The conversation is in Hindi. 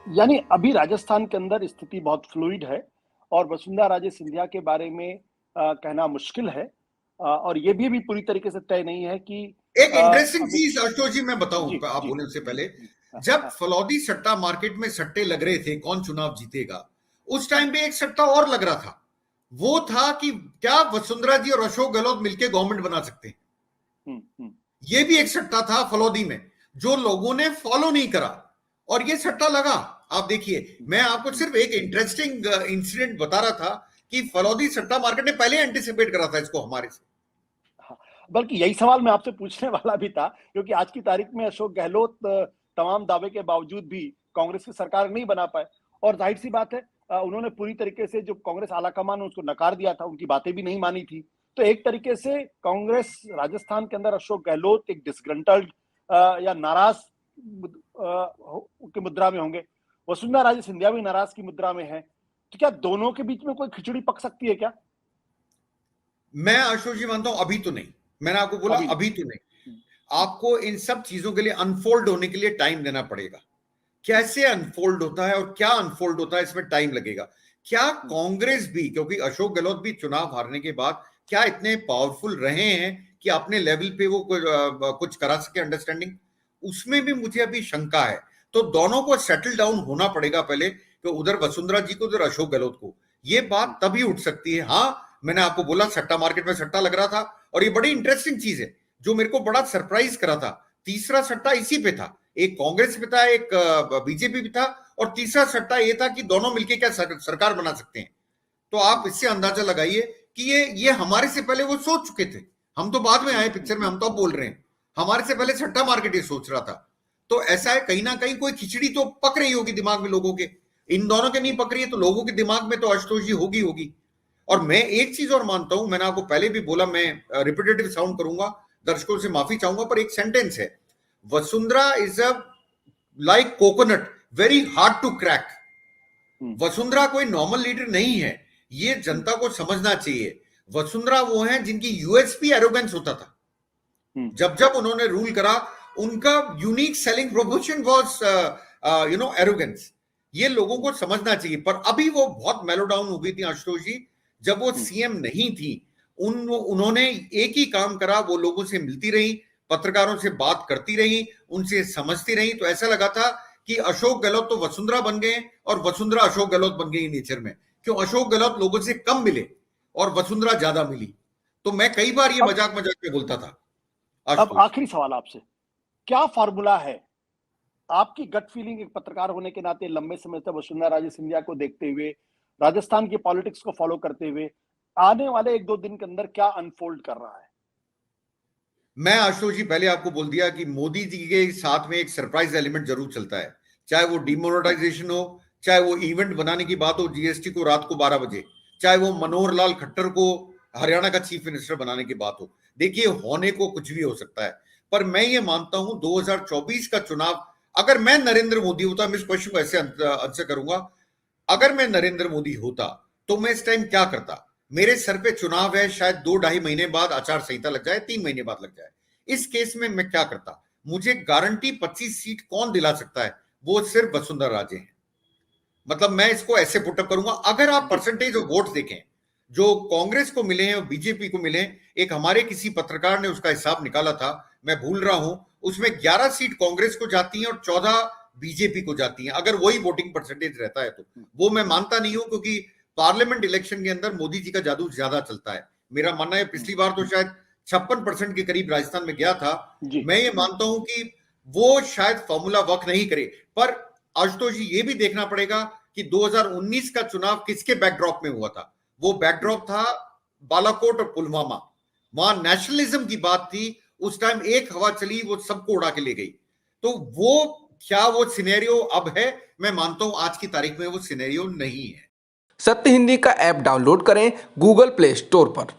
यानी अभी राजस्थान के अंदर स्थिति बहुत फ्लूइड है और वसुंधरा राजे सिंधिया के बारे में कहना मुश्किल है। और ये भी पूरी तरीके से तय नहीं है कि एक इंटरेस्टिंग अमित। चीज आशुतोष जी मैं बताऊं जी आप जी बोलने से पहले, जी। हाँ जब हाँ। फलौदी सट्टा मार्केट में सट्टे लग रहे थे कौन चुनाव जीतेगा, उस टाइम पे एक सट्टा और लग रहा था। वो था कि क्या वसुंधरा जी और अशोक गहलोत मिलकर गवर्नमेंट बना सकते हैं। हम्म। ये भी एक सट्टा था फलौदी में, जो लोगों ने फॉलो नहीं करा, और ये सट्टा लगा। आप देखिए, मैं आपको हम्म। सिर्फ एक इंटरेस्टिंग इंसिडेंट बता रहा था कि फलौदी सट्टा मार्केट ने पहले एंटिसिपेट करा था इसको हमारे से। हाँ, बल्कि यही सवाल मैं आपसे पूछने वाला भी था, क्योंकि आज की तारीख में अशोक गहलोत तमाम दावे के बावजूद भी कांग्रेस की सरकार नहीं बना पाए। और जाहिर सी बात है, उन्होंने पूरी तरीके से जो कांग्रेस आलाकमान उसको नकार दिया था, उनकी बातें भी नहीं मानी थी। तो एक तरीके से कांग्रेस राजस्थान के अंदर अशोक गहलोत एक डिसग्रंटल्ड या नाराज की मुद्रा में होंगे। वसुंधरा राजे सिंधिया भी नाराज की मुद्रा में है। तो क्या दोनों के बीच में कोई खिचड़ी पक सकती है क्या? मैं आशुष जी मानता हूं अभी तो नहीं। मैंने आपको बोला अभी अभी तो नहीं। नहीं। आपको इन सब चीजों के लिए अनफोल्ड होने के लिए टाइम देना पड़ेगा। कैसे अनफोल्ड होता है और क्या अनफोल्ड होता है, इसमें टाइम लगेगा। क्या कांग्रेस भी, क्योंकि अशोक गहलोत भी चुनाव हारने के बाद क्या इतने पावरफुल रहे हैं कि अपने लेवल पे वो कुछ करा सके अंडरस्टैंडिंग, उसमें भी मुझे अभी शंका है। तो दोनों को सेटल डाउन होना पड़ेगा पहले, तो उधर वसुंधरा जी को, उधर अशोक गहलोत को। ये बात तभी उठ सकती है। हाँ, मैंने आपको बोला सट्टा मार्केट में सट्टा लग रहा था, और ये बड़ी इंटरेस्टिंग चीज है जो मेरे को बड़ा सरप्राइज करा था। तीसरा सट्टा इसी पे था, एक कांग्रेस पे था, एक बीजेपी भी था, और तीसरा सट्टा ये था कि दोनों मिलकर क्या सरकार बना सकते हैं। तो आप इससे अंदाजा लगाइए कि ये हमारे से पहले वो सोच चुके थे। हम तो बाद में आए पिक्चर में, हम तो अब बोल रहे हैं। हमारे से पहले सट्टा मार्केट ये सोच रहा था। तो ऐसा है, कहीं ना कहीं कोई खिचड़ी तो पक रही होगी दिमाग में लोगों के। इन दोनों के नहीं पक रही है तो लोगों के दिमाग में तो आशुतोष जी होगी होगी। और मैं एक चीज और मानता हूं, मैंने आपको पहले भी बोला, मैं रिपीटेटिव साउंड करूंगा, दर्शकों से माफी चाहूंगा, पर एक सेंटेंस है, Vasundhara is a like coconut, very hard to crack. Vasundhara कोई नॉर्मल लीडर नहीं है, ये जनता को समझना चाहिए। वसुंधरा वो है जिनकी यूएसपी एरोगेंस होता था। जब जब उन्होंने रूल करा, उनका unique selling proportion was arrogance. ये लोगों को समझना चाहिए। पर अभी वो बहुत मेलो डाउन हो गई थी आशुतोष जी, जब वो सीएम नहीं थी। उन्होंने एक ही काम करा, वो लोगों से मिलती रही, पत्रकारों से बात करती रही, उनसे समझती रही। तो ऐसा लगा था कि अशोक गहलोत तो वसुंधरा बन गए और वसुंधरा अशोक गहलोत बन गई नेचर में। क्यों अशोक गहलोत लोगों से कम मिले और वसुंधरा ज्यादा मिली। तो मैं कई बार ये अब मजाक मजाक में बोलता था अब आशुतोष। आखिरी सवाल आपसे, क्या फार्मूला है? आपकी गट फीलिंग एक पत्रकार होने के नाते, लंबे समय तक वसुंधरा राजे सिंधिया को देखते हुए, राजस्थान की पॉलिटिक्स को फॉलो करते हुए, आने वाले एक दो दिन के अंदर क्या अनफोल्ड कर रहा है? मैं आशुतोष जी पहले आपको बोल दिया कि मोदी जी के साथ में एक सरप्राइज एलिमेंट जरूर चलता है। चाहे वो डिमोनेटाइजेशन हो, चाहे वो इवेंट बनाने की बात हो जीएसटी को रात को 12 बजे, चाहे वो मनोहर लाल खट्टर को हरियाणा का चीफ मिनिस्टर बनाने की बात हो। देखिए, होने को कुछ भी हो सकता है, पर मैं ये मानता हूं 2024 का चुनाव, अगर मैं नरेंद्र मोदी होता, मैं इस क्वेश्चन को ऐसे आंसर करूंगा, अगर मैं नरेंद्र मोदी होता तो मैं इस टाइम क्या करता। मेरे सर पे चुनाव है, शायद 2-2.5 महीने बाद आचार संहिता लग जाए, 3 महीने बाद लग जाए। इस केस में मैं क्या करता? मुझे गारंटी 25 सीट कौन दिला सकता है? वो सिर्फ वसुंधरा राजे हैं। मतलब मैं इसको ऐसे पुटअप करूंगा, अगर आप जी परसेंटेज ऑफ वोट देखें जो कांग्रेस को मिले हैं और बीजेपी को मिले हैं, एक हमारे किसी पत्रकार ने उसका हिसाब निकाला था, मैं भूल रहा हूं, उसमें 11 सीट कांग्रेस को जाती हैं और 14 बीजेपी को जाती हैं, अगर वही वोटिंग परसेंटेज रहता है तो। वो मैं मानता नहीं हूं, क्योंकि पार्लियामेंट इलेक्शन के अंदर मोदी जी का जादू ज्यादा चलता है। मेरा मानना है, पिछली बार तो शायद 56% के करीब राजस्थान में गया था। जी मैं ये मानता हूं कि वो शायद फॉर्मूला वर्क नहीं करे। पर आशुतोष जी ये भी देखना पड़ेगा कि 2019 का चुनाव किसके बैकड्रॉप में हुआ था। वो बैकड्रॉप था बालाकोट और पुलवामा, वहां नेशनलिज्म की बात थी। उस टाइम एक हवा चली, वो सबको उड़ा के ले गई। तो वो क्या वो सिनेरियो अब है? मैं मानता हूं आज की तारीख में वो सिनेरियो नहीं है। सत्य हिंदी का ऐप डाउनलोड करें गूगल प्ले स्टोर पर।